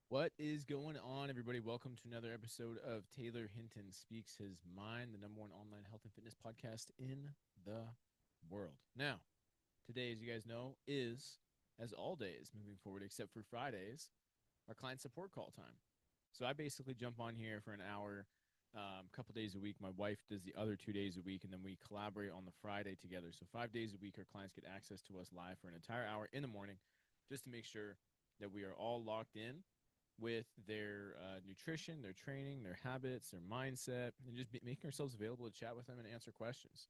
What is going on, everybody? Welcome to another episode of Taylor Hinton Speaks His Mind, the number one online health and fitness podcast in the world. Now, today, as you guys know, is, as all days moving forward, except for Fridays, our client support call time. So I basically jump on here for an hour, a couple days a week. My wife does the other 2 days a week, and then we collaborate on the Friday together. So 5 days a week, our clients get access to us live for an entire hour in the morning just to make sure that we are all locked in with their nutrition, their training, their habits, their mindset, and just making ourselves available to chat with them and answer questions.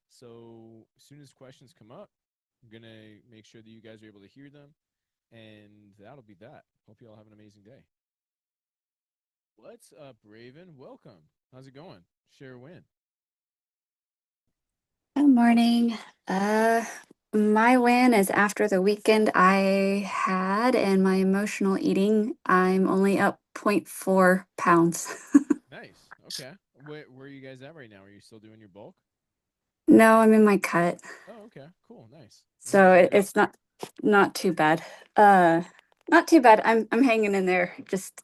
So as soon as questions come up, I'm going to make sure that you guys are able to hear them. And that'll be that. Hope you all have an amazing day. What's up, Raven? Welcome. How's it going? Share a win. Good morning. Uh, my win is after the weekend I had and my emotional eating, I'm only up 0.4 pounds. Nice. Okay. Where are you guys at right now? Are you still doing your bulk? No, I'm in my cut. Oh, okay. Cool. Nice. And So how's it it, been? it's not too bad. Uh, Not too bad. I'm hanging in there. Just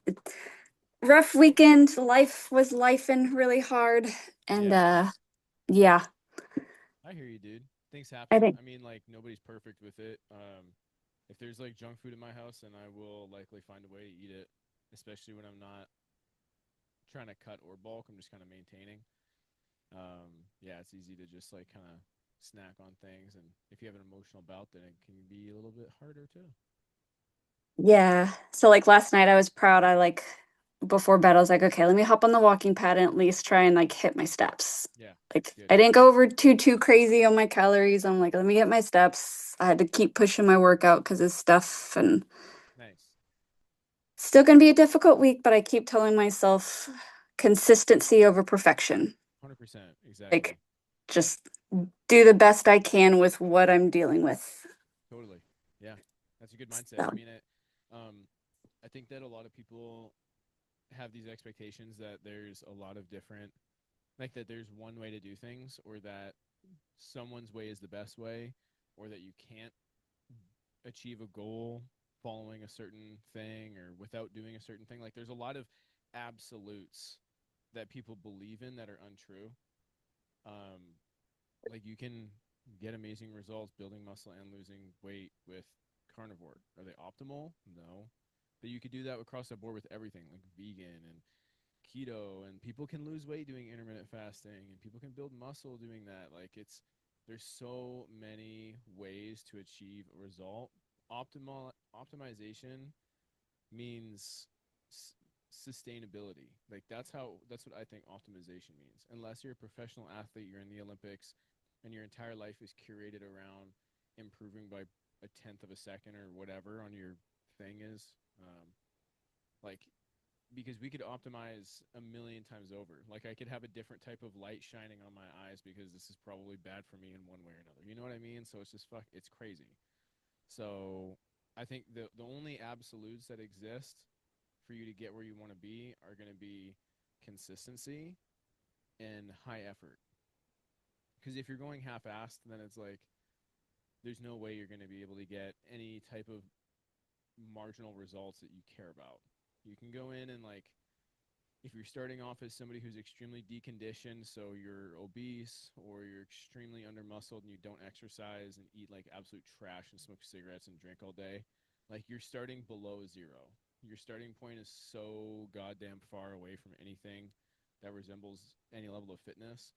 rough weekend. Life was lifing really hard and Yeah. yeah, I hear you, dude. Things I happen. think I mean, like nobody's perfect with it. If there's like junk food in my house, then I will likely find a way to eat it, especially when I'm not trying to cut or bulk. I'm just kind of maintaining. Yeah, it's easy to just like kind of snack on things, and if you have an emotional bout, then it can be a little bit harder too. yeah. So like last night I was proud. I like before bed I was like, okay, let me hop on the walking pad and at least try and like hit my steps. Yeah, Like good. I didn't go over too crazy on my calories. I'm like, let me get my steps. I had to keep pushing my workout because of stuff and Nice. still gonna be a difficult week, but I keep telling myself consistency over perfection. 100%. Exactly. Like just do the best I can with what I'm dealing with. Totally. Yeah, that's a good mindset. I So mean, um, I think that a lot of people have these expectations that there's a lot of different like that there's one way to do things or that someone's way is the best way or that you can't achieve a goal following a certain thing or without doing a certain thing. Like there's a lot of absolutes that people believe in that are untrue. um, like you can get amazing results building muscle and losing weight with carnivore. Are they optimal? No. But you could do that across the board with everything like vegan and keto, and people can lose weight doing intermittent fasting, and people can build muscle doing that. Like there's so many ways to achieve a result. Optimization means s- sustainability. Like that's what I think optimization means. Unless you're a professional athlete, you're in the Olympics, and your entire life is curated around improving by a tenth of a second or whatever on your thing is. Like because we could optimize a million times over. Like I could have a different type of light shining on my eyes because this is probably bad for me in one way or another. You know what I mean? So it's just it's crazy. So I think the only absolutes that exist for you to get where you want to be are going to be consistency and high effort. Because if you're going half-assed, then it's like there's no way you're going to be able to get any type of marginal results that you care about. You can go in and like if you're starting off as somebody who's extremely deconditioned, so you're obese or you're extremely undermuscled and you don't exercise and eat like absolute trash and smoke cigarettes and drink all day, like you're starting below zero. Your starting point is so goddamn far away from anything that resembles any level of fitness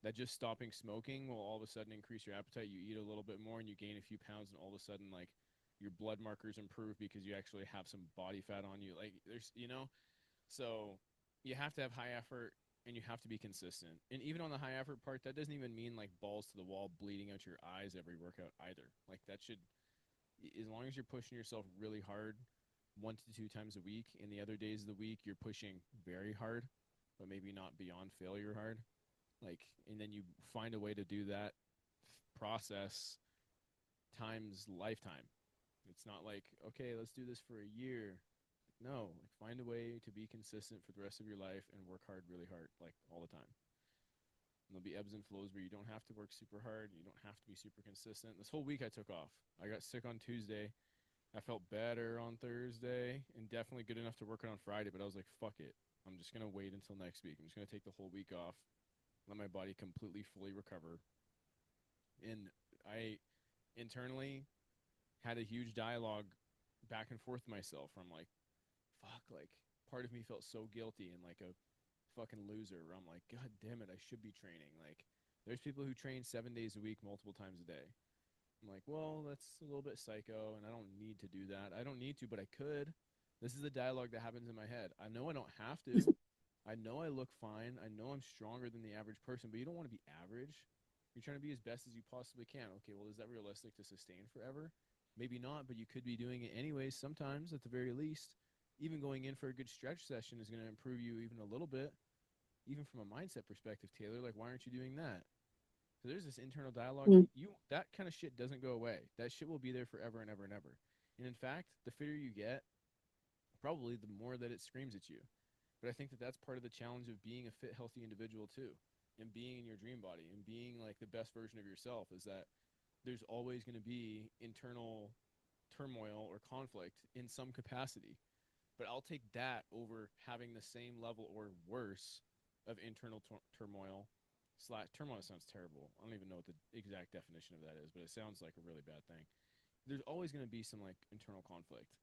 that just stopping smoking will all of a sudden increase your appetite. You eat a little bit more and you gain a few pounds, and all of a sudden, like your blood markers improve because you actually have some body fat on you. Like so you have to have high effort and you have to be consistent. And even on the high effort part, that doesn't even mean like balls to the wall, bleeding out your eyes every workout either. Like that should, as long as you're pushing yourself really hard 1 to 2 times a week, and the other days of the week you're pushing very hard, but maybe not beyond failure hard. Like, and then you find a way to do that process times lifetime. It's not like, okay, let's do this for a year. No, like find a way to be consistent for the rest of your life and work hard, really hard, like all the time. And there'll be ebbs and flows where you don't have to work super hard. You don't have to be super consistent. This whole week I took off. I got sick on Tuesday. I felt better on Thursday. Thursday and definitely good enough to work on Friday, but I was like, fuck it. I'm just gonna wait until next week. I'm just gonna take the whole week off, let my body completely fully recover. And I internally had a huge dialogue back and forth with myself from like, fuck, like part of me felt so guilty and like a fucking loser where I'm like, God damn it, I should be training. Like there's people who train 7 days a week, multiple times a day. I'm like, well, that's a little bit psycho, and I don't need to do that. I don't need to, but I could. This is the dialogue that happens in my head. I know I don't have to. I know I look fine. I know I'm stronger than the average person, but you don't want to be average. You're trying to be as best as you possibly can. Okay, well, is that realistic to sustain forever? Maybe not, but you could be doing it anyways sometimes at the very least. Even going in for a good stretch session is going to improve you even a little bit, even from a mindset perspective, Taylor. Like, why aren't you doing that? So there's this internal dialogue. Mm. You that kind of shit doesn't go away. That shit will be there forever and ever and ever. And in fact, the fitter you get, probably the more that it screams at you. But I think that that's part of the challenge of being a fit, healthy individual too, and being in your dream body and being like the best version of yourself. Is that there's always going to be internal turmoil or conflict in some capacity. But I'll take that over having the same level or worse of internal turmoil. Turmoil sounds terrible. I don't even know what the exact definition of that is, but it sounds like a really bad thing. There's always going to be some like internal conflict,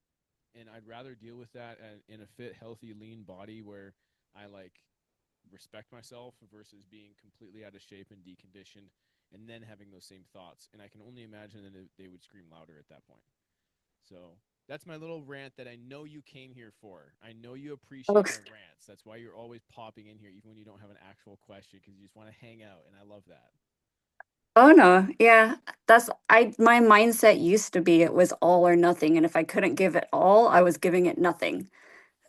and I'd rather deal with that in a fit, healthy, lean body where I like respect myself versus being completely out of shape and deconditioned, and then having those same thoughts. And I can only imagine that they would scream louder at that point. So that's my little rant that I know you came here for. I know you Oh, appreciate my rants. That's why you're always popping in here, even when you don't have an actual question, because you just want to hang out. And I love that. oh no. Yeah. My mindset used to be it was all or nothing. And if I couldn't give it all, I was giving it nothing.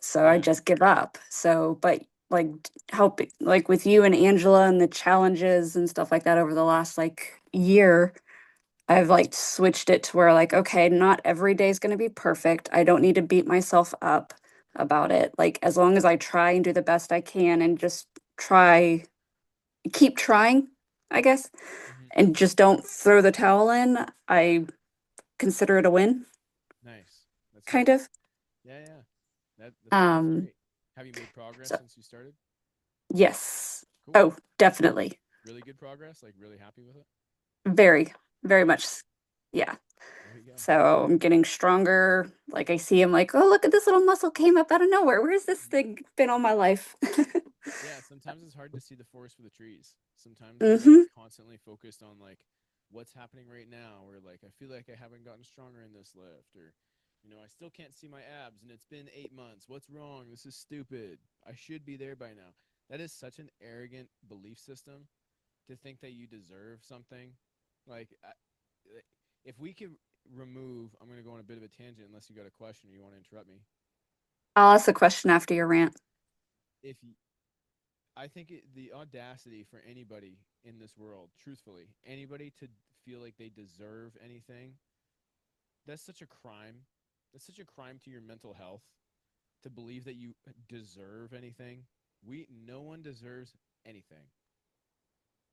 So I Yeah. just give up. So, but like help like with you and Angela and the challenges and stuff like that over the last like year, I've like switched it to where like, okay, not every day is going to be perfect. I don't need to beat myself up about it. Like as long as I try and do the best I can and just try, keep trying, I guess, Mm-hmm. and just don't throw the towel in, I consider it a win, Nice. That's kind it. of. Yeah, yeah. That sounds Um, great. Have you made progress so since you started? yes. Cool. Oh, definitely. Really good progress. Like really happy with it. Very, very Good. much. Yeah. There you go. So I'm getting stronger. Like I see him like, oh, look at this little muscle came up out of nowhere. Where's this thing been all my life? Yeah, sometimes it's hard to see the forest for the trees. Sometimes you're like Mm-hmm. constantly focused on like what's happening right now, or like I feel like I haven't gotten stronger in this lift, or I still can't see my abs and it's been 8 months. What's wrong? This is stupid. I should be there by now. That is such an arrogant belief system to think that you deserve something. Like, if we could remove, I'm going to go on a bit of a tangent unless you got a question or you want to interrupt me. I'll ask a question after your rant. If I think the audacity for anybody in this world, truthfully, anybody to feel like they deserve anything, that's such a crime. That's such a crime to your mental health to believe that you deserve anything. No one deserves anything.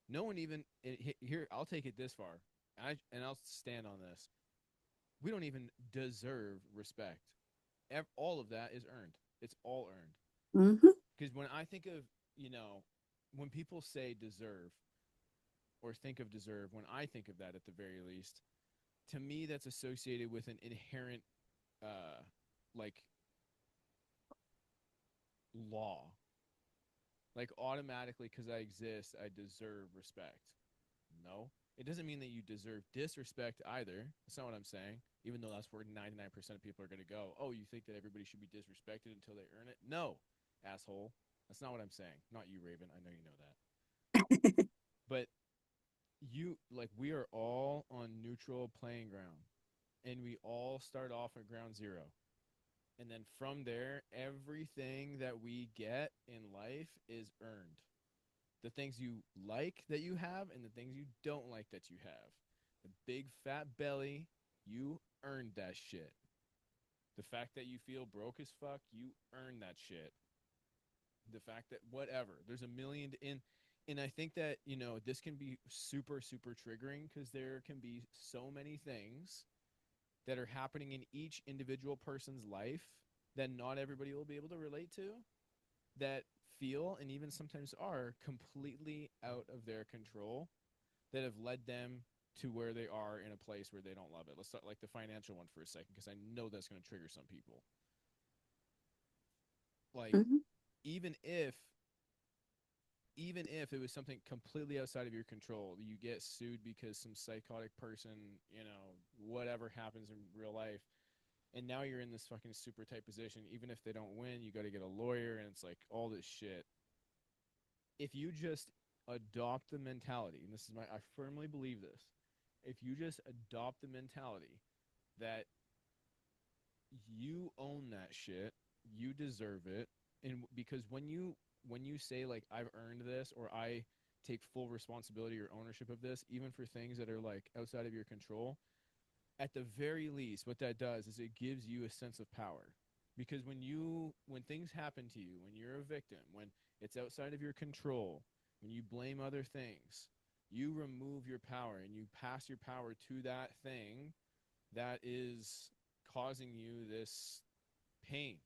No one even here. I'll take it this far, and I'll stand on this. We don't even deserve respect. All of that is earned. It's all earned. Mm-hmm. Because when I think of, you know, when people say deserve or think of deserve, when I think of that at the very least, to me that's associated with an inherent uh like law. Like automatically because I exist, I deserve respect. No. It doesn't mean that you deserve disrespect either. That's not what I'm saying. Even though that's where 99% of people are going to go. Oh, you think that everybody should be disrespected until they earn it? No, asshole. That's not what I'm saying. Not you, Raven. I know you know that. But we are all on neutral playing ground. And we all start off at ground zero. And then from there, everything that we get in life is earned. The things you like that you have and the things you don't like that you have. The big fat belly, you earned that shit. The fact that you feel broke as fuck, you earned that shit. The fact that whatever, there's a million in, and I think that this can be super super triggering because there can be so many things that are happening in each individual person's life that not everybody will be able to relate to, that feel and even sometimes are completely out of their control, that have led them to where they are in a place where they don't love it. Let's start like the financial one for a second, because I know that's going to trigger some people. Like, Mhm. even if it was something completely outside of your control, you get sued because some psychotic person, whatever happens in real life, and now you're in this fucking super tight position. Even if they don't win, you got to get a lawyer, and it's like all this shit. If you just adopt the mentality, and this is I firmly believe this, if you just adopt the mentality that you own that shit, you deserve it, and because when you say like I've earned this, or I take full responsibility or ownership of this, even for things that are like outside of your control, at the very least, what that does is it gives you a sense of power. Because when things happen to you, when you're a victim, when it's outside of your control, when you blame other things, you remove your power and you pass your power to that thing that is causing you this pain,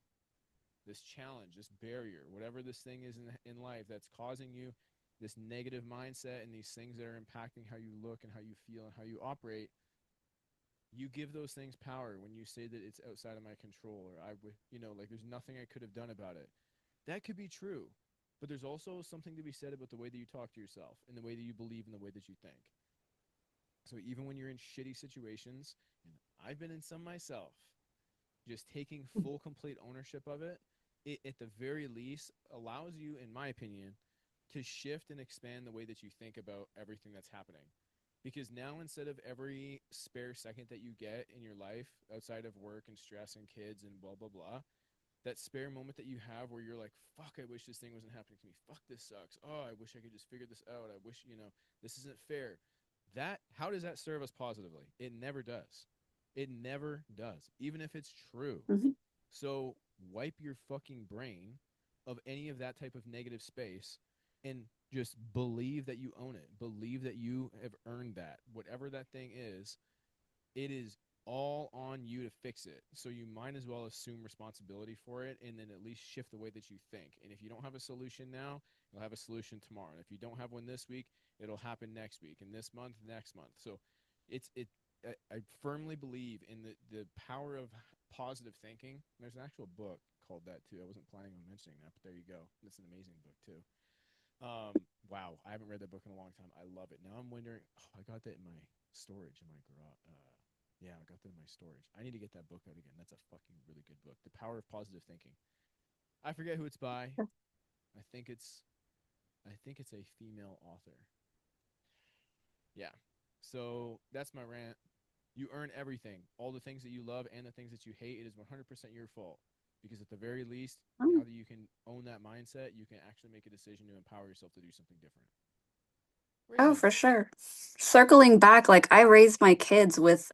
this challenge, this barrier, whatever this thing is in life that's causing you this negative mindset and these things that are impacting how you look and how you feel and how you operate. You give those things power when you say that it's outside of my control, or I would, like there's nothing I could have done about it. That could be true, but there's also something to be said about the way that you talk to yourself and the way that you believe and the way that you think. So even when you're in shitty situations, and I've been in some myself, just taking full complete ownership of it, it at the very least allows you, in my opinion, to shift and expand the way that you think about everything that's happening. Because now, instead of every spare second that you get in your life outside of work and stress and kids and blah blah blah, that spare moment that you have where you're like, fuck, I wish this thing wasn't happening to me, fuck, this sucks, oh, I wish I could just figure this out, I wish, this isn't fair. That, how does that serve us positively? It never does. It never does, even if it's true. Mhm. So wipe your fucking brain of any of that type of negative space, and just believe that you own it. Believe that you have earned that. Whatever that thing is, it is all on you to fix it. So you might as well assume responsibility for it, and then at least shift the way that you think. And if you don't have a solution now, you'll have a solution tomorrow. And if you don't have one this week, it'll happen next week, and this month, next month. So it's it I firmly believe in the power of positive thinking. There's an actual book called that too. I wasn't planning on mentioning that, but there you go. It's an amazing book too. Wow, I haven't read that book in a long time. I love it. Now I'm wondering. Oh, I got that in my storage in my garage. Yeah, I got that in my storage. I need to get that book out again. That's a fucking really good book. The Power of Positive Thinking. I forget who it's by. I think it's I think it's a female author. Yeah. So that's my rant. You earn everything. All the things that you love and the things that you hate, it is 100% your fault. Because at the very least, now Oh, that you can own that mindset, you can actually make a decision to empower yourself to do something different. oh, Crazy. for sure. Circling back, like I raised my kids with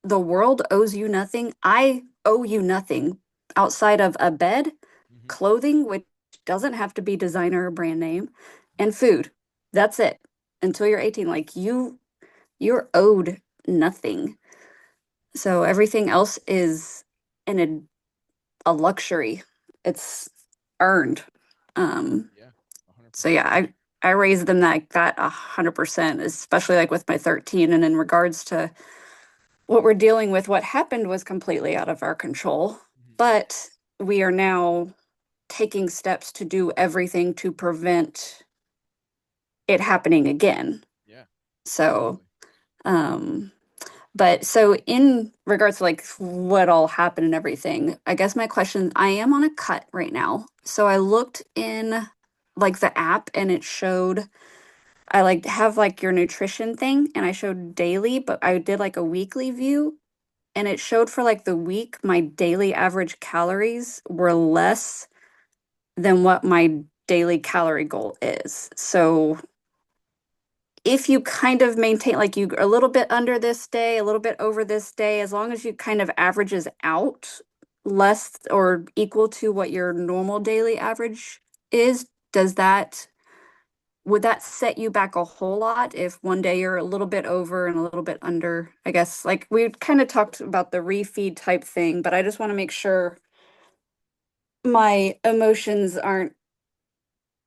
the world owes you nothing. I owe you nothing outside of a bed, Mm-hmm. clothing, which doesn't have to be designer or brand name, and food. That's it. Until you're 18, like you're owed nothing. So everything else is an a luxury. It's earned. Um, Yeah, so 100%. yeah, I raised them like that 100%, especially like with my 13. And in regards to what we're dealing with, what happened was completely out of our control. Mm-hmm. But we are now taking steps to do everything to prevent it happening again. Yeah, So, absolutely. um, but so in regards to like what all happened and everything, I guess my question, I am on a cut right now. So I looked in like the app and it showed I like have like your nutrition thing and I showed daily, but I did like a weekly view and it showed for like the week my daily average calories were less than what my daily calorie goal is. So if you kind of maintain like you a little bit under this day, a little bit over this day, as long as you kind of averages out less or equal to what your normal daily average is, does that would that set you back a whole lot if one day you're a little bit over and a little bit under? I guess like we kind of talked about the refeed type thing, but I just want to make sure my emotions aren't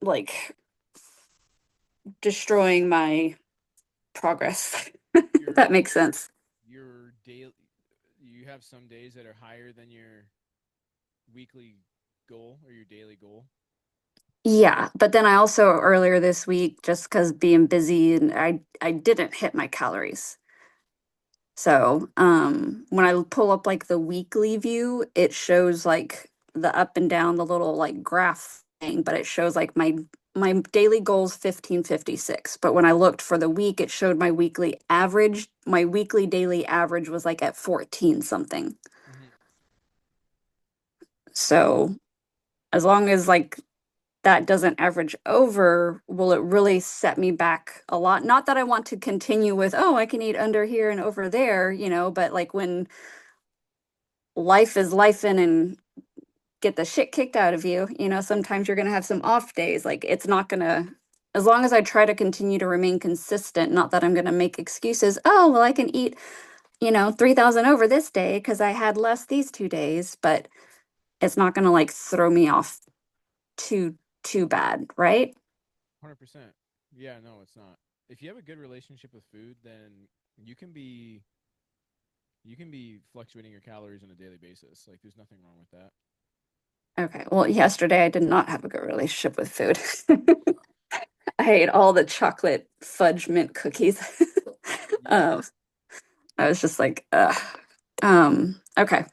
like destroying my progress. If Your that makes sense. your daily, you have some days that are higher than your weekly goal or your daily goal. Yeah, but then I also earlier this week, just because being busy and I didn't hit my calories. So, when I pull up like the weekly view, it shows like the up and down, the little like graph thing, but it shows like my daily goals 1556. But when I looked for the week, it showed my weekly average. My weekly daily average was like at 14 something. Hmm. So, as long as like that doesn't average over, will it really set me back a lot? Not that I want to continue with, oh, I can eat under here and over there, but like when life is life in and get the shit kicked out of you, sometimes you're going to have some off days. Like it's not going to, as long as I try to continue to remain consistent, not that I'm going to make excuses. Oh, well, I can eat, 3,000 over this day because I had less these 2 days, but it's not going to like throw me off too, too bad. Right. 100%. Yeah, no, it's not. If you have a good relationship with food, then you can be you can be fluctuating your calories on a daily basis. Like there's nothing wrong with that. Okay. Well, yesterday I did not have a good relationship with food. I ate all the chocolate fudge mint cookies. Yeah. um, I was just like, ugh. Okay.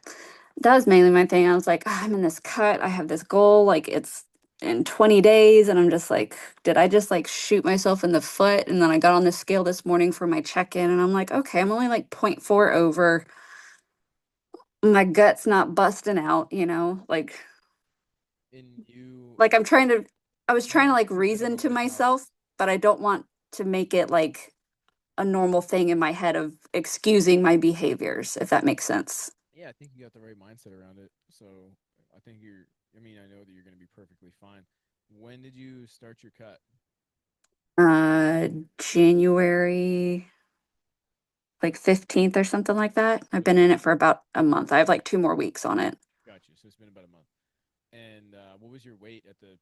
That was mainly my thing. I was like, "Ah, I'm in this cut. I have this goal. Like it's in 20 days." And I'm just like, did I just like shoot myself in the foot? And then I got on the scale this morning for my check-in and I'm like, okay, I'm only like point 0.4 over. My gut's not busting out, And like I was you trying to want like some sort of reason a to weight loss. myself, but I don't want to make it like a normal thing in my head of excusing my behaviors, if that makes sense. Yeah, I think you got the right mindset around it. So I think I mean, I know that you're going to be perfectly fine. When did you start your cut? Uh, January like 15th or something like that. I've been Okay, in it for about a month. I have like 2 more weeks on it. got you. So it's been about a month. And what was your weight at the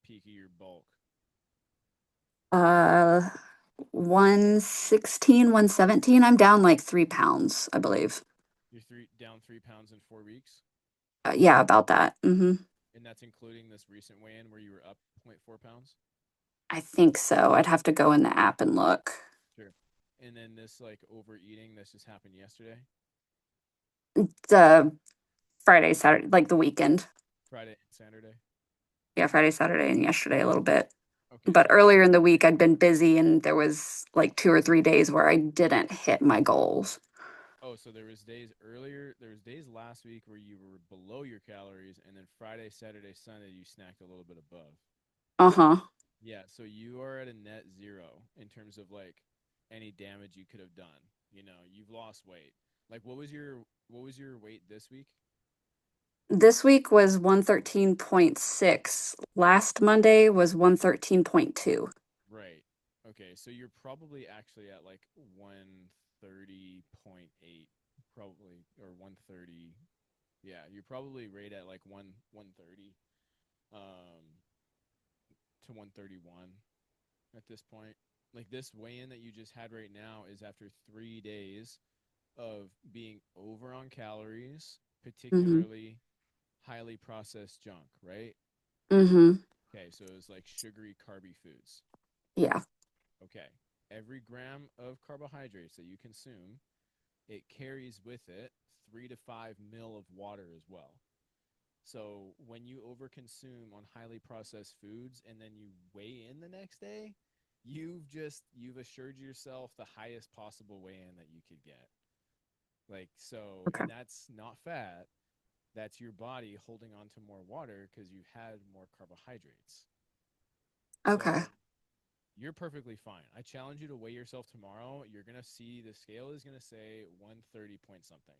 peak of your bulk? Uh, 116, 117. I'm down like 3 pounds, I believe. You're down 3 pounds in 4 weeks, Yeah, about that. and that's including this recent weigh-in where you were up zero point 0.4 pounds. I think so. I'd have to go in the app and look. Sure. And then this like overeating, this just happened yesterday, The Friday, Saturday, like the weekend. Friday and Saturday. Yeah, Friday, Saturday, and yesterday a little bit. Okay. But earlier in the week, I'd been busy and there was like 2 or 3 days where I didn't hit my goals. Oh, so there was days earlier, there was days last week where you were below your calories, and then Friday, Saturday, Sunday you snacked a little bit above. Uh-huh. Yeah, so you are at a net zero in terms of like any damage you could have done. You've lost weight. Like what was your weight this week? This week was 113.6. Last Monday was 113.2. Right. Okay, so you're probably actually at like 130.8 probably or 130. Yeah, you're probably right at like 130 to 131 at this point. Like this weigh-in that you just had right now is after 3 days of being over on calories, Mm-hmm. particularly highly processed junk, right? Mm-hmm. Okay, so it's like sugary, carby foods. Yeah. Okay, every gram of carbohydrates that you consume, it carries with it 3 to 5 mil of water as well. So when you overconsume on highly processed foods and then you weigh in the next day, you've assured yourself the highest possible weigh in that you could get. Like so, Okay. and that's not fat. That's your body holding on to more water because you've had more carbohydrates. Okay. So you're perfectly fine. I challenge you to weigh yourself tomorrow. You're going to see the scale is going to say 130 point something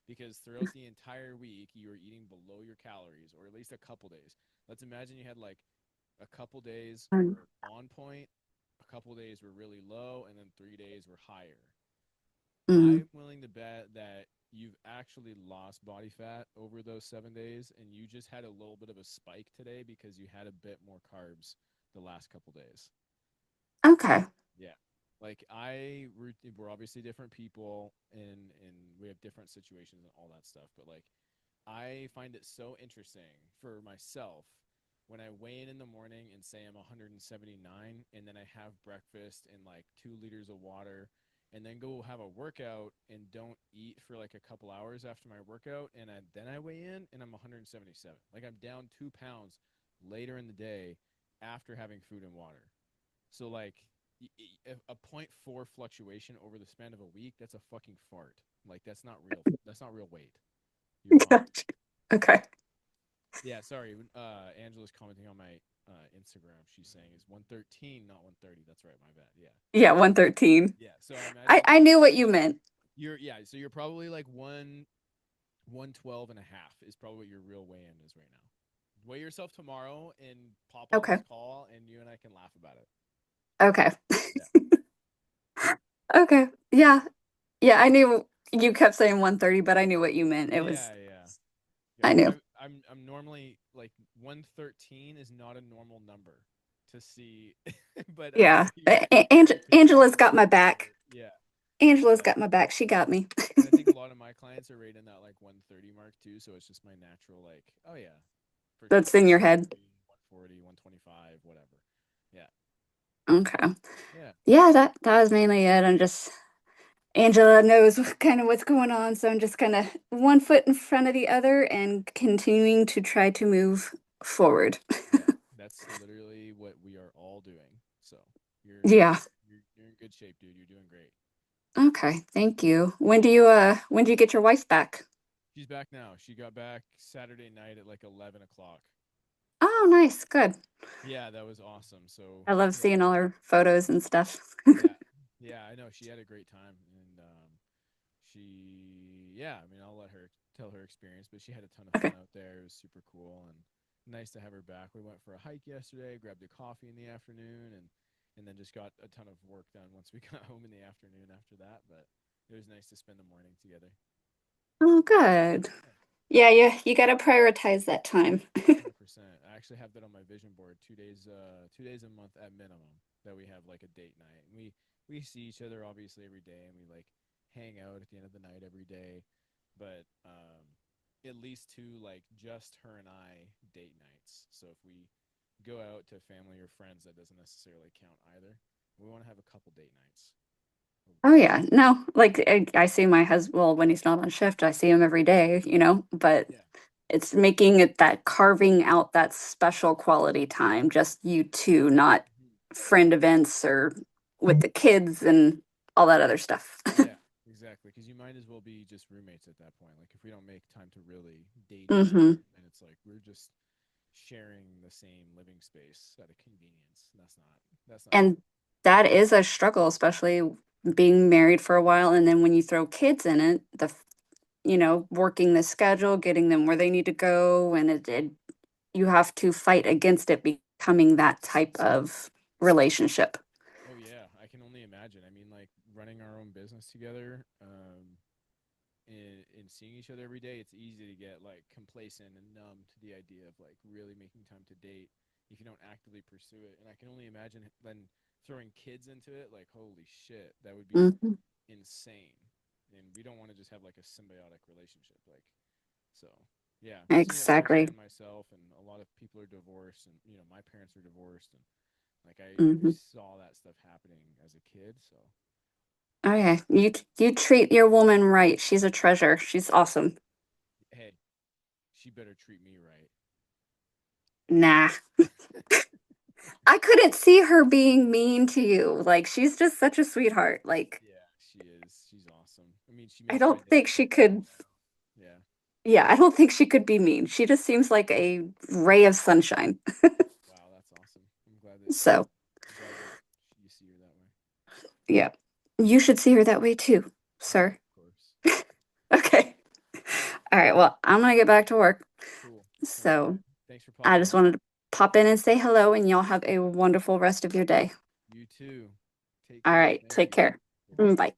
because throughout the entire week, you were eating below your calories or at least a couple days. Let's imagine you had like a couple days Um, were on point a couple days were really low, and then 3 days were higher. Mm. I'm willing to bet that you've actually lost body fat over those 7 days, and you just had a little bit of a spike today because you had a bit more carbs the last couple days. Okay. Yeah. Like we're obviously different people, and we have different situations and all that stuff. But like, I find it so interesting for myself when I weigh in the morning and say I'm 179, and then I have breakfast and like 2 liters of water, and then go have a workout and don't eat for like a couple hours after my workout, and then I weigh in and I'm 177. Like I'm down 2 pounds later in the day after having food and water. So like a point 0.4 fluctuation over the span of a week, that's a fucking fart. Like that's not real. That's not real weight. You're fine. Gotcha. Okay. Yeah, sorry. Angela's commenting on my Instagram. She's saying it's 113, not 130. That's right. My bad. Yeah. Yeah, 113. Yeah. So I imagine I knew what you meant. yeah. So you're probably like 112 and a half is probably what your real weigh in is right now. Weigh yourself tomorrow and pop on Okay. this call, and you and I can laugh about it. Okay. Yeah. Okay. Yeah. Yeah, I knew you kept saying 130, but I knew what you meant. It was, Yeah. Yeah. I Yeah, knew. I'm normally like 113 is not a normal number to see, but I Yeah. know you're Angela's consistently got my back. over. Yeah, Angela's yeah, got my back. She got me. and I think a lot of my clients are right in that like 130 mark too. So it's just my natural like, oh yeah, for sure, That's in your head. 140, 125, whatever. Yeah, Okay. yeah, Yeah, that was mainly it. I'm just Angela knows kind of what's going on, so I'm just kind of one foot in front of the other and continuing to try to move forward. yeah. That's literally what we are all doing. So you're Yeah. you're in good shape, dude. You're doing great. Okay. Thank you. When do you get your wife back? She's back now. She got back Saturday night at like 11 o'clock. Oh, nice. Good. Yeah, that was awesome. So I love yeah, seeing all her photos and stuff. yeah, yeah. I know she had a great time, and yeah. I mean, I'll let her tell her experience, but she had a ton of Okay. fun out there. It was super cool and nice to have her back. We went for a hike yesterday, grabbed a coffee in the afternoon, and then just got a ton of work done once we got home in the afternoon after that. But it was nice to spend the morning together. Oh, good. Yeah. Yeah, you got to prioritize that time. 100%. I actually have that on my vision board. 2 days, 2 days a month at minimum that we have like a date night. And we see each other obviously every day, and we like hang out at the end of the night every day. But at least two like just her and I date nights. So if we go out to family or friends, that doesn't necessarily count either. We want to have a couple date nights. Oh yeah, no, like I see my husband, well, when he's not on shift, I see him every day, but Yeah. it's making it that carving out that special quality time, just you two, not Mhm. friend events or with the kids and all that other stuff. Yeah, exactly. Because you might as well be just roommates at that point. Like if we don't make time to really date each other, Hmm. then it's like we're just sharing the same living space at a convenience. That's not And fun. that is a struggle, especially being married for a while. And then when you throw kids in it, working the schedule, getting them where they need to go, and you have to fight against it becoming that type of relationship. Oh yeah, I can only imagine. I mean, like running our own business together, and seeing each other every day, it's easy to get like complacent and numb to the idea of like really making time to date if you don't actively pursue it. And I can only imagine then throwing kids into it, like holy shit, that would be Hmm. insane. And we don't want to just have like a symbiotic relationship, like so. Yeah, seen it Exactly. firsthand myself, and a lot of people are divorced, and my parents are divorced, and like I Hmm. saw that stuff happening as a kid. So Oh yeah, you treat your woman right. She's a treasure. She's awesome. hey, she better treat me right. Nah, I couldn't see her being mean to you. Like she's just such a sweetheart. Like Yeah, she is. She's awesome. I mean, she I makes my don't day think she comfortable could. now. Yeah. Yeah, I don't think she could be mean. She just seems like a ray of sunshine. Wow, that's awesome. So I'm glad that you see her that way. yeah, you should see her that way too, Yeah, sir. of course. Okay. All right. Well, I'm gonna get back to work. Cool. Sounds good. So Thanks for I popping just in. wanted to pop in and say hello, and y'all have a wonderful rest of your day. You too. Take All care. right. Thank Take you. care. Bye-bye. Bye.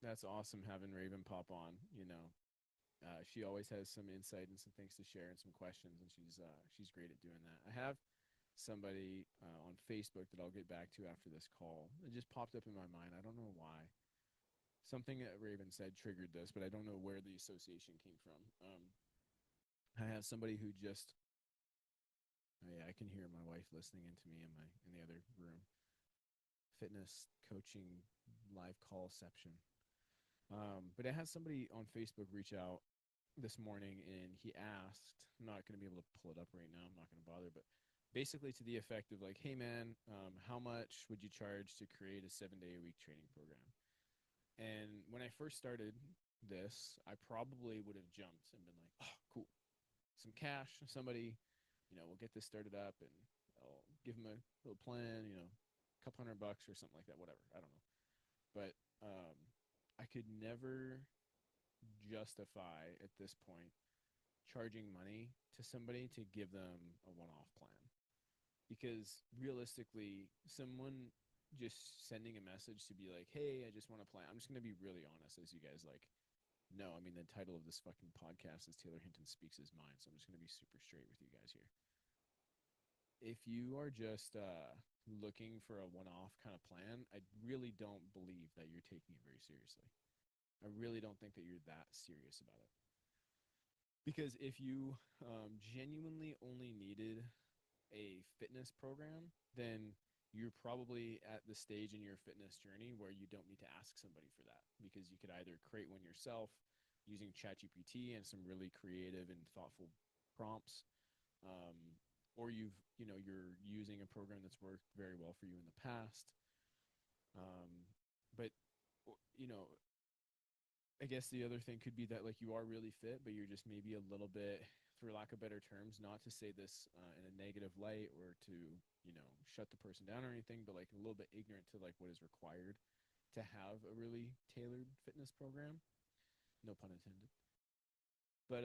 That's awesome having Raven pop on. She always has some insight and some things to share and some questions, and she's great at doing that. I have somebody on Facebook that I'll get back to after this call. It just popped up in my mind. I don't know why. Something that Raven said triggered this, but I don't know where the association came from. I have somebody who just. Oh yeah, I can hear my wife listening into me in the other room. Fitness coaching live callception. But I had somebody on Facebook reach out this morning, and he asked. I'm not going to be able to pull it up right now. I'm not going to bother, but basically to the effect of like, "Hey man, how much would you charge to create a 7 day a week training program?" And when I first started this, I probably would have jumped and been like, "Oh, cool, some cash, somebody, we'll get this started up, and I'll give them a little plan, a couple $100 or something like that, whatever. I don't know." But I could never justify at this point charging money to somebody to give them a one-off plan, because realistically, someone just sending a message to be like, "Hey, I just want to plan." I'm just going to be really honest, as you guys like know. I mean, the title of this fucking podcast is Taylor Hinton Speaks His Mind, so I'm just going to be super straight with you guys here. If you are just looking for a one-off kind of plan, I really don't believe that you're taking it very seriously. I really don't think that you're that serious about it. Because if you genuinely only needed a fitness program, then you're probably at the stage in your fitness journey where you don't need to ask somebody for that, because you could either create one yourself using ChatGPT and some really creative and thoughtful prompts, or you're using a program that's worked very well for you in the past. But you know, I guess the other thing could be that like you are really fit, but you're just maybe a little bit, for lack of better terms, not to say this in a negative light or to shut the person down or anything, but like a little bit ignorant to like what is required to have a really tailored fitness program. No pun intended. But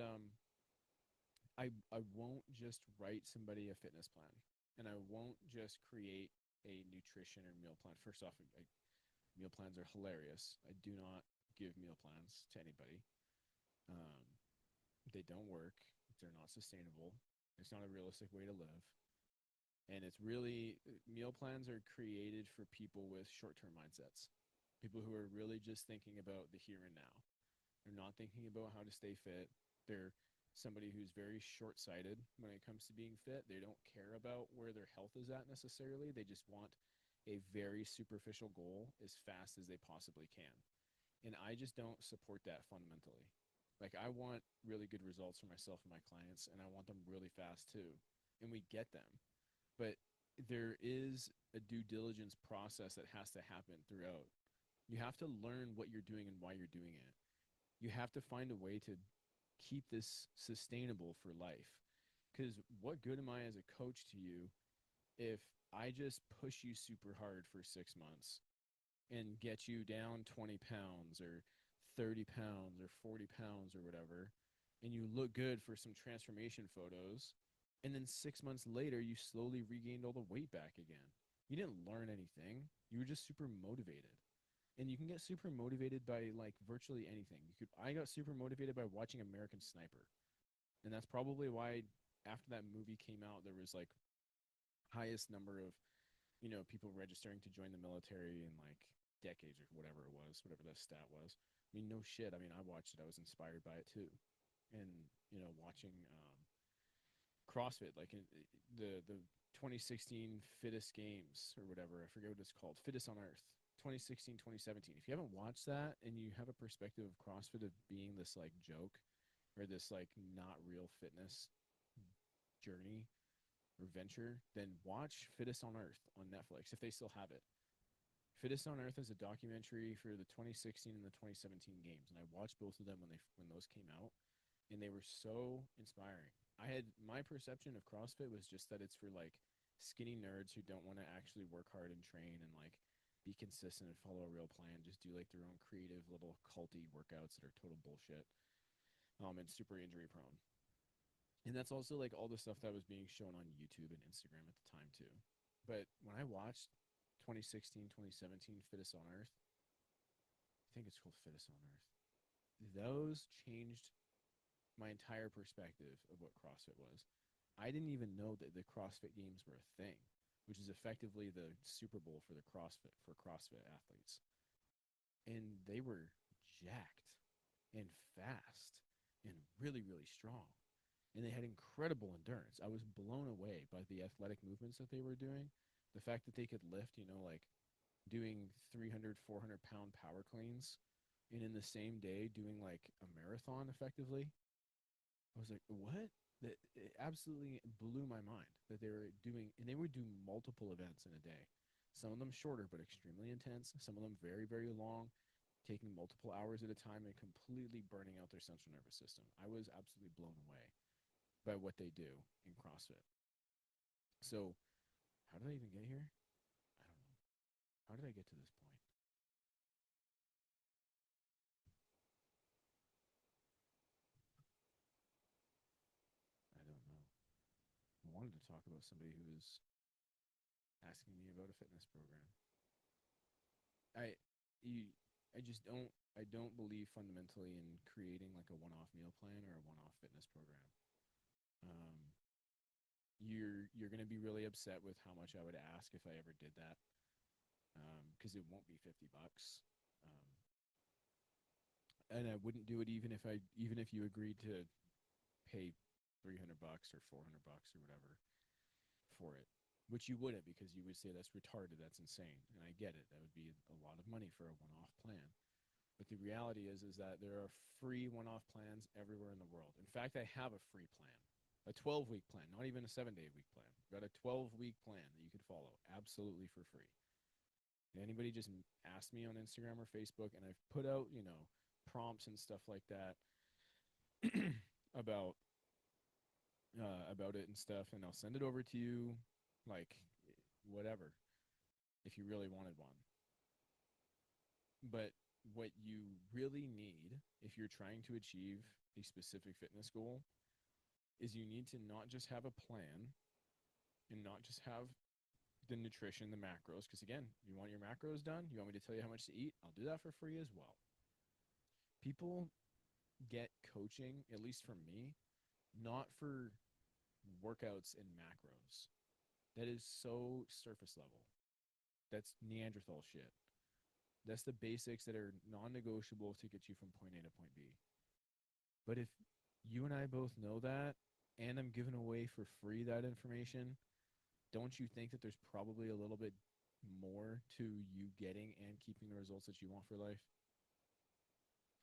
I won't just write somebody a fitness plan, and I won't just create a nutrition or meal plan. First off, meal plans are hilarious. I do not give meal plans to anybody. Um, they don't work. They're not sustainable. It's not a realistic way to live. And it's really, meal plans are created for people with short-term mindsets, people who are really just thinking about the here and now. They're not thinking about how to stay fit. They're somebody who's very short-sighted when it comes to being fit. They don't care about where their health is at necessarily. They just want a very superficial goal as fast as they possibly can. And I just don't support that fundamentally. Like, I want really good results for myself and my clients, and I want them really fast too. And we get them. But there is a due diligence process that has to happen throughout. You have to learn what you're doing and why you're doing it. You have to find a way to keep this sustainable for life. Because what good am I as a coach to you if I just push you super hard for 6 months and get you down 20 pounds or 30 pounds or 40 pounds or whatever, and you look good for some transformation photos, and then 6 months later, you slowly regained all the weight back again? You didn't learn anything. You were just super motivated. And you can get super motivated by like virtually anything. I got super motivated by watching American Sniper. And that's probably why after that movie came out, there was like highest number of, people registering to join the military in like decades or whatever it was, whatever that stat was. I mean, no shit. I mean, I watched it. I was inspired by it too. And, watching CrossFit, like the 2016 Fittest Games or whatever, I forget what it's called, Fittest on Earth, 2016, 2017. If you haven't watched that and you have a perspective of CrossFit of being this like joke or this like not real fitness journey or venture, then watch Fittest on Earth on Netflix if they still have it. Fittest on Earth is a documentary for the 2016 and the 2017 games, and I watched both of them when those came out, and they were so inspiring. I had my perception of CrossFit was just that it's for like skinny nerds who don't want to actually work hard and train and like be consistent and follow a real plan, just do like their own creative little culty workouts that are total bullshit, and super injury prone. And that's also like all the stuff that was being shown on YouTube and Instagram at the time too. But when I watched 2016, 2017 Fittest on Earth, I think it's called Fittest on Earth. Those changed my entire perspective of what CrossFit was. I didn't even know that the CrossFit Games were a thing, which is effectively the Super Bowl for CrossFit athletes. And they were jacked and fast and really, really strong. And they had incredible endurance. I was blown away by the athletic movements that they were doing. The fact that they could lift, like doing 300, 400-pound power cleans, and in the same day doing like a marathon effectively. I was like, what? That it absolutely blew my mind that they were doing, and they would do multiple events in a day. Some of them shorter, but extremely intense. Some of them very, very long, taking multiple hours at a time and completely burning out their central nervous system. I was absolutely blown away by what they do in CrossFit. So, how did I even get here? I don't know. How did I get to this point? I don't know. I wanted to talk about somebody who was asking me about a fitness program. I you I just don't believe fundamentally in creating like a one-off meal plan or a one-off fitness program. Um, you're gonna be really upset with how much I would ask if I ever did that, because it won't be $50. Um, and I wouldn't do it even if you agreed to pay $300 or $400 or whatever for it, which you wouldn't, because you would say that's retarded, that's insane, and I get it. That would be a lot of money for a one-off plan. But the reality is that there are free one-off plans everywhere in the world. In fact, I have a free plan, a 12-week plan, not even a 7-day week plan. I've got a 12-week plan that you could follow absolutely for free. And anybody just asked me on Instagram or Facebook, and I've put out, prompts and stuff like that about about it and stuff, and I'll send it over to you, like whatever, if you really wanted one. But what you really need if you're trying to achieve a specific fitness goal is you need to not just have a plan and not just have the nutrition, the macros, because again, you want your macros done, you want me to tell you how much to eat, I'll do that for free as well. People get coaching, at least from me, not for workouts and macros. That is so surface level. That's Neanderthal shit. That's the basics that are non-negotiable to get you from point A to point B. But if you and I both know that, and I'm giving away for free that information, don't you think that there's probably a little bit more to you getting and keeping the results that you want for life?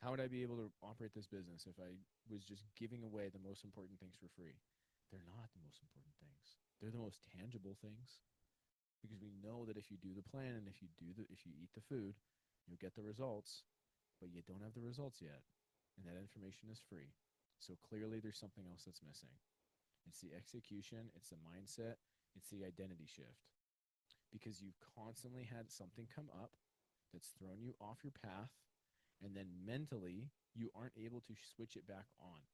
How would I be able to operate this business if I was just giving away the most important things for free? They're not the most important things. They're the most tangible things, because we know that if you do the plan and if you eat the food, you'll get the results, but you don't have the results yet, and that information is free. So clearly there's something else that's missing. It's the execution, it's the mindset, it's the identity shift, because you've constantly had something come up that's thrown you off your path, and then mentally you aren't able to switch it back on.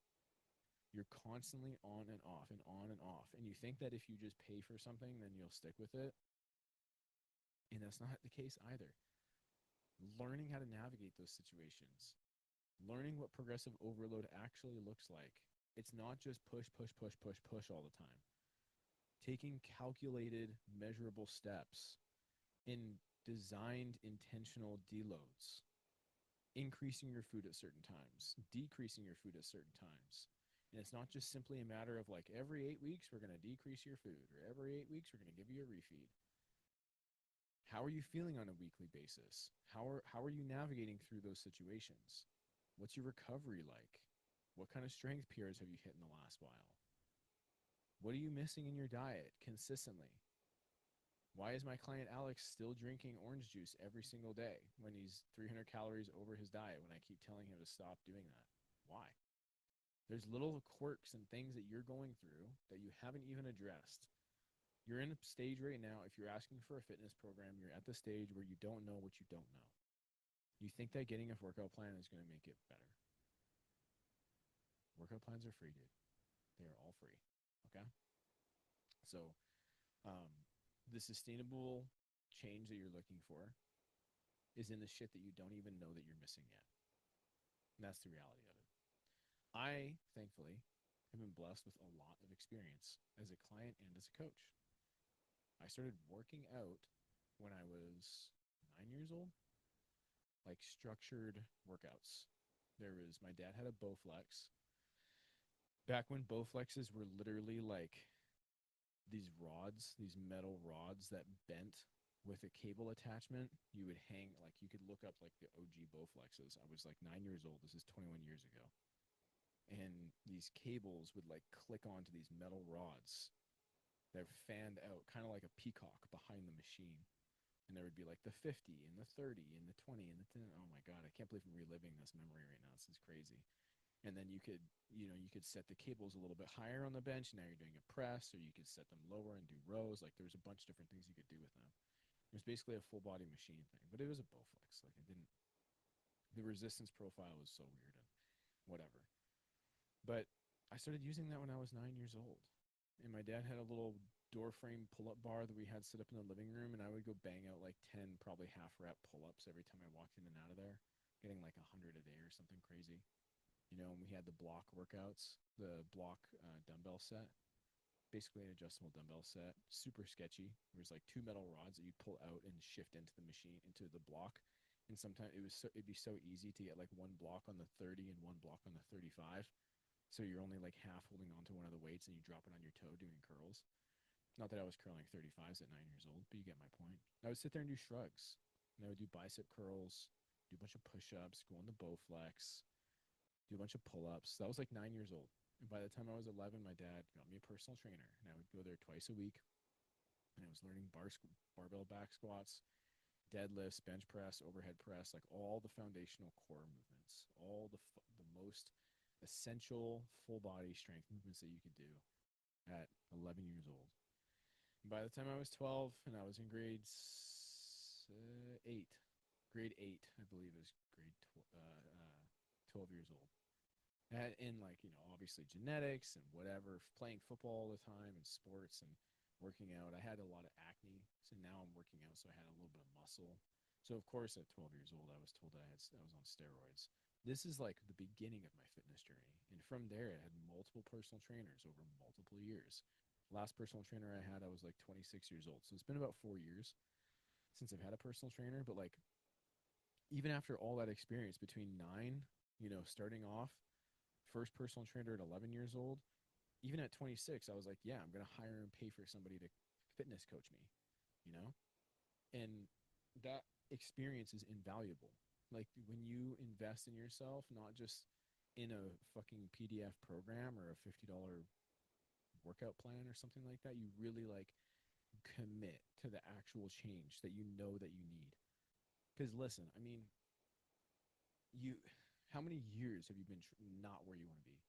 You're constantly on and off and on and off, and you think that if you just pay for something then you'll stick with it, and that's not the case either. Learning how to navigate those situations, learning what progressive overload actually looks like. It's not just push, push, push, push, push all the time. Taking calculated, measurable steps in designed, intentional deloads. Increasing your food at certain times, decreasing your food at certain times. And it's not just simply a matter of like every 8 weeks we're going to decrease your food, or every 8 weeks we're going to give you a refeed. How are you feeling on a weekly basis? How are you navigating through those situations? What's your recovery like? What kind of strength periods have you hit in the last while? What are you missing in your diet consistently? Why is my client Alex still drinking orange juice every single day when he's 300 calories over his diet, when I keep telling him to stop doing that? Why? There's little quirks and things that you're going through that you haven't even addressed. You're in a stage right now, if you're asking for a fitness program, you're at the stage where you don't know what you don't know. You think that getting a workout plan is going to make it better. Workout plans are free, dude. They are all free. Okay. So, um, the sustainable change that you're looking for is in the shit that you don't even know that you're missing yet. And that's the reality of it. I, thankfully, have been blessed with a lot of experience as a client and as a coach. I started working out when I was 9 years old, like structured workouts. There was my dad had a Bowflex. Back when Bowflexes were literally like these rods, these metal rods that bent with a cable attachment. You would hang like you could look up like the OG Bowflexes. I was like 9 years old. This is 21 years ago. And these cables would like click onto these metal rods that fanned out kind of like a peacock behind the machine. And there would be like the 50 and the 30 and the 20 and the 10. Oh my God, I can't believe I'm reliving this memory right now. This is crazy. And then you could set the cables a little bit higher on the bench. Now you're doing a press, or you could set them lower and do rows. Like there was a bunch of different things you could do with them. It was basically a full body machine thing, but it was a Bowflex. Like it didn't, the resistance profile was so weird and whatever. But I started using that when I was 9 years old. And my dad had a little door frame pull up bar that we had set up in the living room. And I would go bang out like 10, probably half rep pull ups every time I walked in and out of there, getting like 100 a day or something crazy. And we had the block workouts, the block dumbbell set, basically an adjustable dumbbell set, super sketchy. There was like two metal rods that you'd pull out and shift into the machine, into the block. And sometimes it'd be so easy to get like one block on the 30 and one block on the 35. So you're only like half holding onto one of the weights and you drop it on your toe doing curls. Not that I was curling 35s at 9 years old, but you get my point. I would sit there and do shrugs. And I would do bicep curls, do a bunch of push ups, go on the Bowflex, do a bunch of pull ups. That was like 9 years old. And by the time I was 11, my dad got me a personal trainer. And I would go there twice a week. And I was learning barbell back squats, deadlifts, bench press, overhead press, like all the foundational core movements, all the most essential full body strength movements that you could do at 11 years old. And by the time I was 12 and I was in eight, grade eight, I believe is grade 12 years old. And in like, obviously genetics and whatever, playing football all the time and sports and working out. I had a lot of acne. So now I'm working out. So I had a little bit of muscle. So of course at 12 years old, I was told I was on steroids. This is like the beginning of my fitness journey. And from there, I had multiple personal trainers over multiple years. Last personal trainer I had, I was like 26 years old. So it's been about 4 years since I've had a personal trainer. But like, even after all that experience between nine, starting off, first personal trainer at 11 years old, even at 26, I was like, yeah, I'm going to hire and pay for somebody to fitness coach me, you know? And that experience is invaluable. Like when you invest in yourself, not just in a fucking PDF program or a $50 workout plan or something like that, you really like commit to the actual change that you know that you need. Because listen, I mean, you, how many years have you been not where you want to be?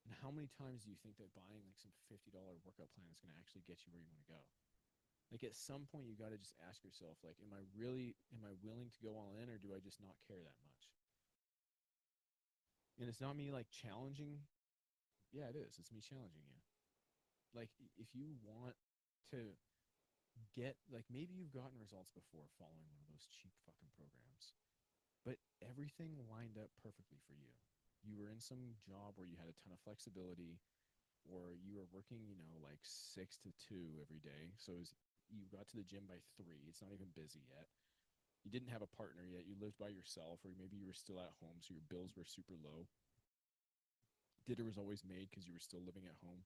And how many times do you think that buying like some $50 workout plan is going to actually get you where you want to go? Like at some point you got to just ask yourself, like, am I willing to go all in, or do I just not care that much? And it's not me like challenging. Yeah, it is. It's me challenging you. Like if you want to get, like, maybe you've gotten results before following one of those cheap fucking programs, but everything lined up perfectly for you. You were in some job where you had a ton of flexibility, or you were working, like 6 to 2 every day. So you got to the gym by 3. It's not even busy yet. You didn't have a partner yet. You lived by yourself, or maybe you were still at home, so your bills were super low. Dinner was always made because you were still living at home,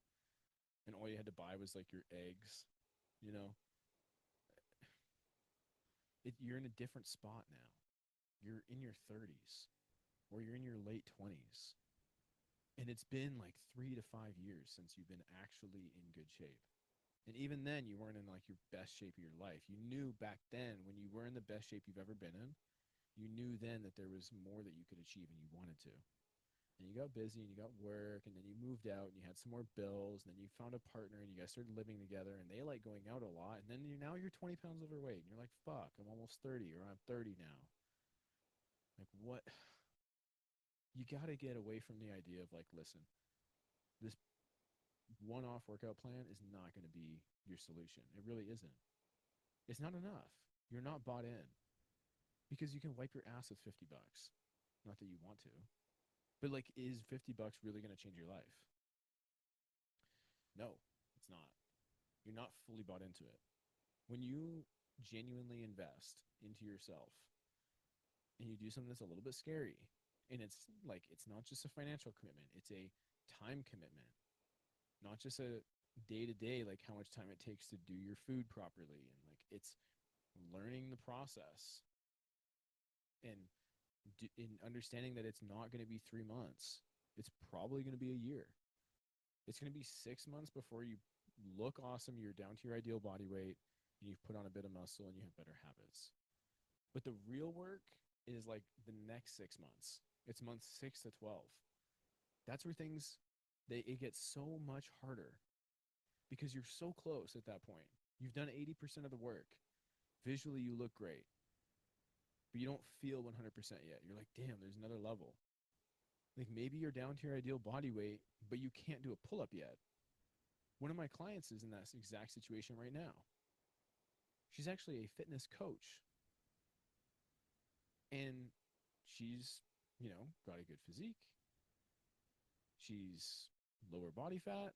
and all you had to buy was like your eggs. You know, you're in a different spot now. You're in your 30s, or you're in your late 20s, and it's been like 3 to 5 years since you've been actually in good shape. And even then, you weren't in like your best shape of your life. You knew back then, when you were in the best shape you've ever been in, you knew then that there was more that you could achieve and you wanted to. And you got busy and you got work, and then you moved out and you had some more bills, and then you found a partner and you guys started living together, and they like going out a lot. And then now you're 20 pounds overweight and you're like, fuck, I'm almost 30, or I'm 30 now. Like, what? You got to get away from the idea of like, listen, this one-off workout plan is not going to be your solution. It really isn't. It's not enough. You're not bought in because you can wipe your ass with $50. Not that you want to, but like, is $50 really going to change your life? No, it's not. You're not fully bought into it. When you genuinely invest into yourself and you do something that's a little bit scary, and it's like, it's not just a financial commitment, it's a time commitment, not just a day to day, like how much time it takes to do your food properly. And like, it's learning the process and in understanding that it's not going to be 3 months. It's probably going to be a year. It's going to be 6 months before you look awesome. You're down to your ideal body weight and you've put on a bit of muscle and you have better habits. But the real work is like the next 6 months. It's months 6 to 12. That's where it gets so much harder because you're so close at that point. You've done 80% of the work. Visually, you look great, but you don't feel 100% yet. You're like, damn, there's another level. Like, maybe you're down to your ideal body weight, but you can't do a pull-up yet. One of my clients is in that exact situation right now. She's actually a fitness coach. And she's, got a good physique. She's lower body fat.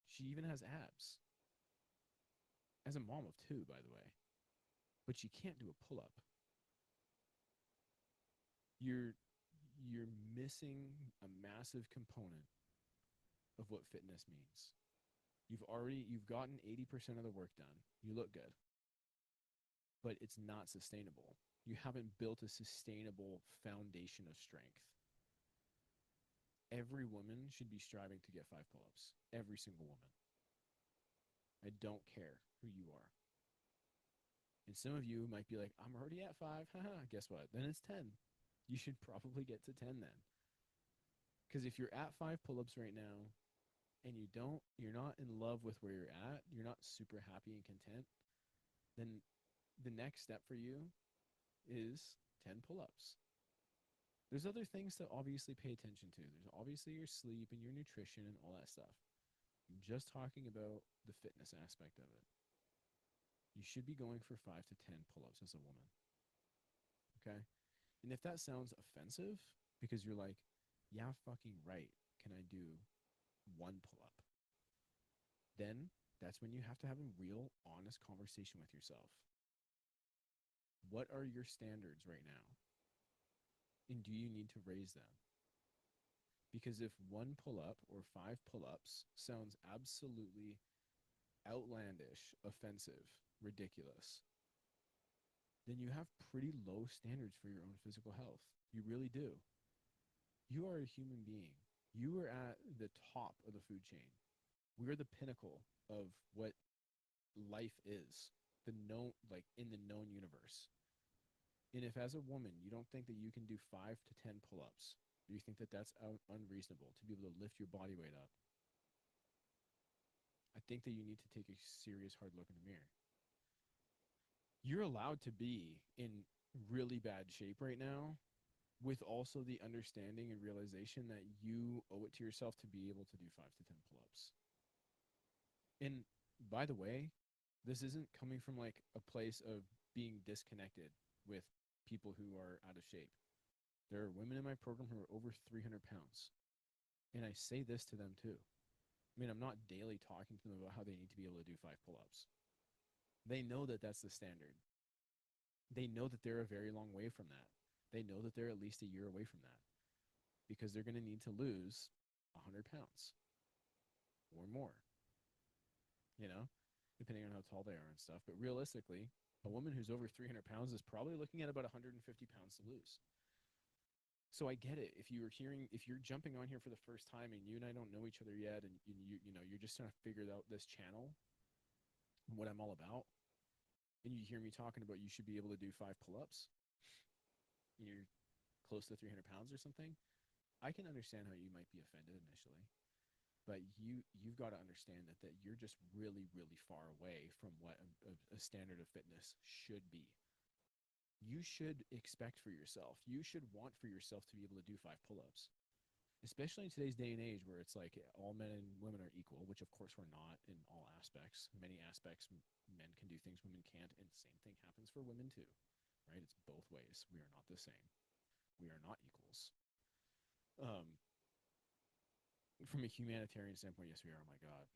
She even has abs. As a mom of two, by the way. But she can't do a pull-up. You're missing a massive component of what fitness means. You've gotten 80% of the work done. You look good. But it's not sustainable. You haven't built a sustainable foundation of strength. Every woman should be striving to get 5 pull-ups. Every single woman. I don't care who you are. And some of you might be like, I'm already at 5. Haha, guess what? Then it's 10. You should probably get to 10 then. Because if you're at 5 pull-ups right now and you're not in love with where you're at, you're not super happy and content, then the next step for you is 10 pull-ups. There's other things to obviously pay attention to. There's obviously your sleep and your nutrition and all that stuff. I'm just talking about the fitness aspect of it. You should be going for 5 to 10 pull-ups as a woman. Okay? And if that sounds offensive, because you're like, yeah, fucking right, can I do 1 pull-up? Then that's when you have to have a real, honest conversation with yourself. What are your standards right now? And do you need to raise them? Because if 1 pull-up or 5 pull-ups sounds absolutely outlandish, offensive, ridiculous, then you have pretty low standards for your own physical health. You really do. You are a human being. You are at the top of the food chain. We are the pinnacle of what life is, in the known universe. And if as a woman you don't think that you can do 5 to 10 pull-ups, or you think that that's unreasonable to be able to lift your body weight up, I think that you need to take a serious hard look in the mirror. You're allowed to be in really bad shape right now with also the understanding and realization that you owe it to yourself to be able to do 5 to 10 pull-ups. And by the way, this isn't coming from like a place of being disconnected with people who are out of shape. There are women in my program who are over 300 pounds. And I say this to them too. I mean, I'm not daily talking to them about how they need to be able to do 5 pull-ups. They know that that's the standard. They know that they're a very long way from that. They know that they're at least a year away from that because they're going to need to lose 100 pounds or more, depending on how tall they are and stuff. But realistically, a woman who's over 300 pounds is probably looking at about 150 pounds to lose. So I get it. If you're jumping on here for the first time and you and I don't know each other yet, and you're just trying to figure out this channel and what I'm all about, and you hear me talking about you should be able to do 5 pull-ups, and you're close to 300 pounds or something, I can understand how you might be offended initially. But you've got to understand that you're just really, really far away from what a standard of fitness should be. You should expect for yourself. You should want for yourself to be able to do 5 pull-ups, especially in today's day and age where it's like all men and women are equal, which of course we're not in all aspects. Many aspects, men can do things women can't, and the same thing happens for women too, right? It's both ways. We are not the same. We are not equals. Um, from a humanitarian standpoint, yes, we are. Oh my God,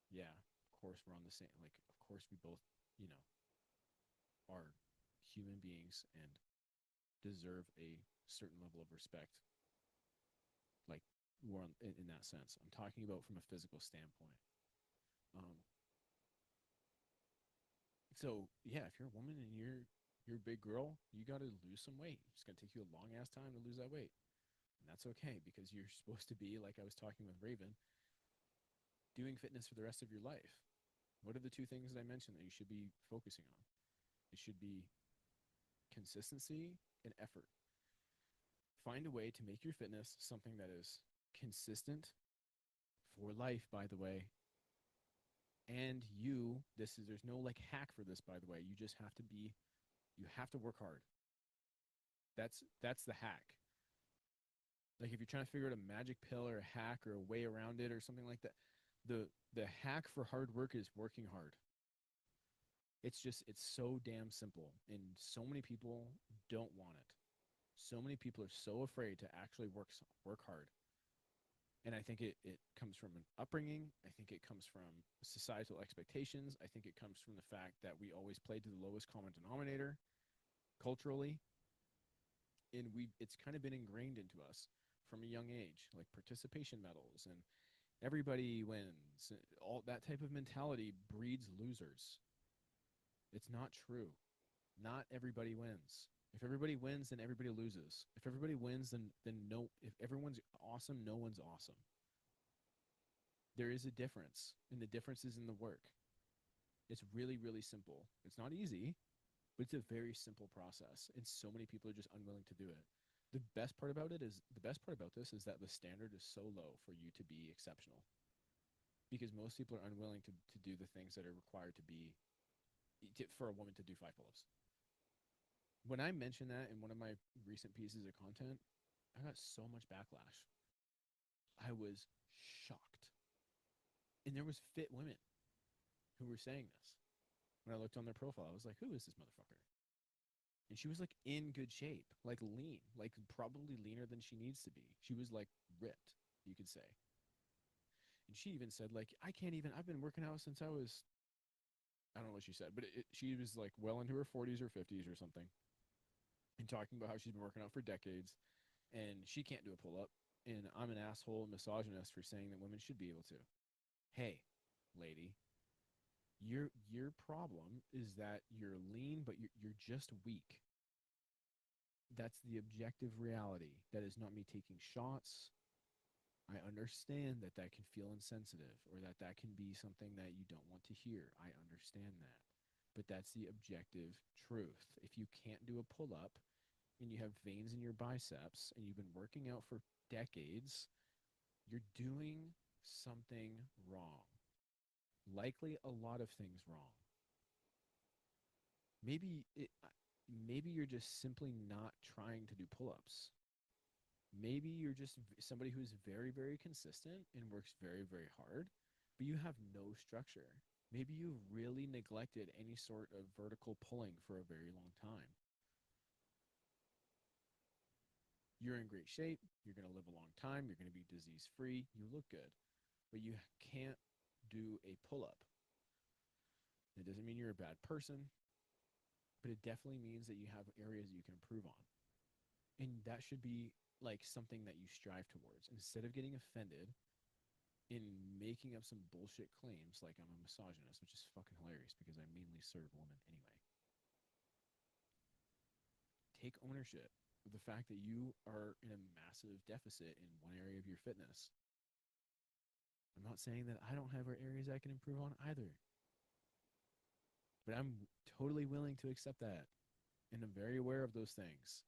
yeah. Of course, we're on the same. Like, of course, we both, you know, are human beings and deserve a certain level of respect. Like, we're on, in that sense. I'm talking about from a physical standpoint. Um, so yeah, if you're a woman and you're a big girl, you got to lose some weight. It's gonna take you a long ass time to lose that weight, and that's okay because you're supposed to be, like I was talking with Raven, doing fitness for the rest of your life. What are the two things that I mentioned that you should be focusing on? It should be consistency and effort. Find a way to make your fitness something that is consistent for life, by the way. And there's no like hack for this, by the way. You have to work hard. That's the hack. Like if you're trying to figure out a magic pill or a hack or a way around it or something like that, the hack for hard work is working hard. It's so damn simple, and so many people don't want it. So many people are so afraid to actually work hard. And I think it comes from an upbringing. I think it comes from societal expectations. I think it comes from the fact that we always played to the lowest common denominator culturally, and it's kind of been ingrained into us from a young age, like participation medals and everybody wins. All that type of mentality breeds losers. It's not true. Not everybody wins. If everybody wins, then everybody loses. If everybody wins, then no. If everyone's awesome, no one's awesome. There is a difference, and the difference is in the work. It's really, really simple. It's not easy, but it's a very simple process, and so many people are just unwilling to do it. The best part about this is that the standard is so low for you to be exceptional, because most people are unwilling to do the things that are required for a woman to do 5 pull-ups. When I mentioned that in one of my recent pieces of content, I got so much backlash. I was shocked. And there was fit women who were saying this. When I looked on their profile, I was like, who is this motherfucker? And she was like in good shape, like lean, like probably leaner than she needs to be. She was like ripped, you could say. And she even said, like, I've been working out since I was, I don't know what she said, but she was like well into her 40s or 50s or something, and talking about how she's been working out for decades and she can't do a pull up. And I'm an asshole misogynist for saying that women should be able to. Hey, lady, your problem is that you're lean, but you're just weak. That's the objective reality. That is not me taking shots. I understand that that can feel insensitive, or that that can be something that you don't want to hear. I understand that. But that's the objective truth. If you can't do a pull up and you have veins in your biceps and you've been working out for decades, you're doing something wrong. Likely a lot of things wrong. Maybe maybe you're just simply not trying to do pull-ups. Maybe you're just somebody who's very, very consistent and works very, very hard, but you have no structure. Maybe you've really neglected any sort of vertical pulling for a very long time. You're in great shape. You're going to live a long time. You're going to be disease free. You look good, but you can't do a pull up. It doesn't mean you're a bad person, but it definitely means that you have areas you can improve on. And that should be like something that you strive towards instead of getting offended in making up some bullshit claims like I'm a misogynist, which is fucking hilarious because I mainly serve women anyway. Take ownership of the fact that you are in a massive deficit in one area of your fitness. I'm not saying that I don't have areas I can improve on either, but I'm totally willing to accept that, and I'm very aware of those things,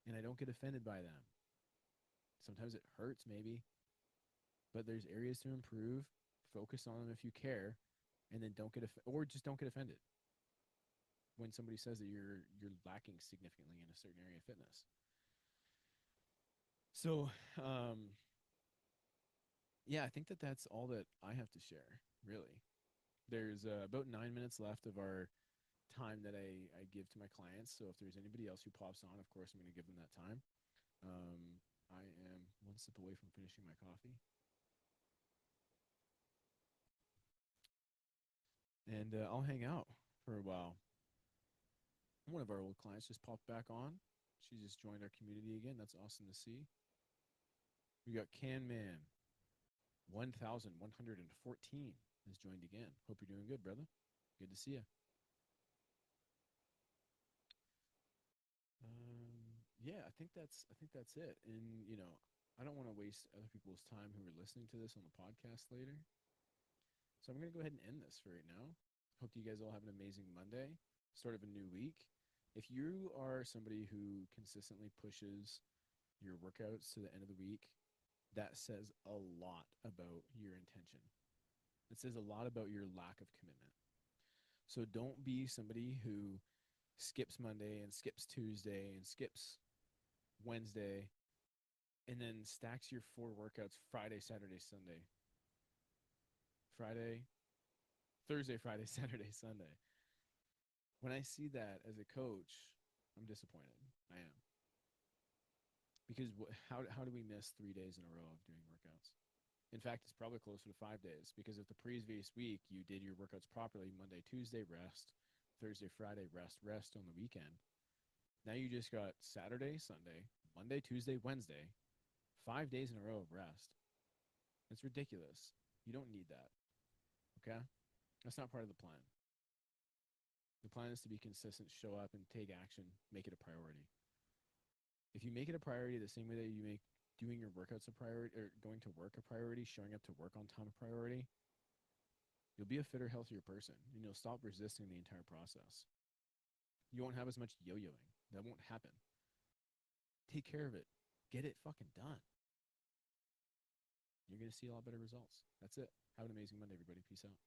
and I don't get offended by them. Sometimes it hurts maybe, but there's areas to improve. Focus on them if you care, and then or just don't get offended when somebody says that you're lacking significantly in a certain area of fitness. So, yeah, I think that that's all that I have to share, really. There's about 9 minutes left of our time that I give to my clients. So if there's anybody else who pops on, of course, I'm going to give them that time. I am one sip away from finishing my coffee. And I'll hang out for a while. One of our old clients just popped back on. She just joined our community again. That's awesome to see. We got Can Man 1114 has joined again. Hope you're doing good, brother. Good to see you. Yeah, I think that's it. And I don't want to waste other people's time who are listening to this on the podcast later. So I'm gonna go ahead and end this for right now. Hope you guys all have an amazing Monday, start of a new week. If you are somebody who consistently pushes your workouts to the end of the week, that says a lot about your intention. It says a lot about your lack of commitment. So don't be somebody who skips Monday and skips Tuesday and skips Wednesday and then stacks your 4 workouts Friday, Saturday, Sunday. Friday, Thursday, Friday, Saturday, Sunday. When I see that as a coach, I'm disappointed. I am. Because how do we miss 3 days in a row of doing workouts? In fact, it's probably closer to 5 days because if the previous week you did your workouts properly, Monday, Tuesday, rest, Thursday, Friday, rest, rest on the weekend. Now you just got Saturday, Sunday, Monday, Tuesday, Wednesday, 5 days in a row of rest. It's ridiculous. You don't need that. Okay? That's not part of the plan. The plan is to be consistent, show up, and take action, make it a priority. If you make it a priority the same way that you make doing your workouts a priority or going to work a priority, showing up to work on time a priority, you'll be a fitter, healthier person and you'll stop resisting the entire process. You won't have as much yo yoing. That won't happen. Take care of it. Get it fucking done. You're going to see a lot better results. That's it. Have an amazing Monday, everybody. Peace out.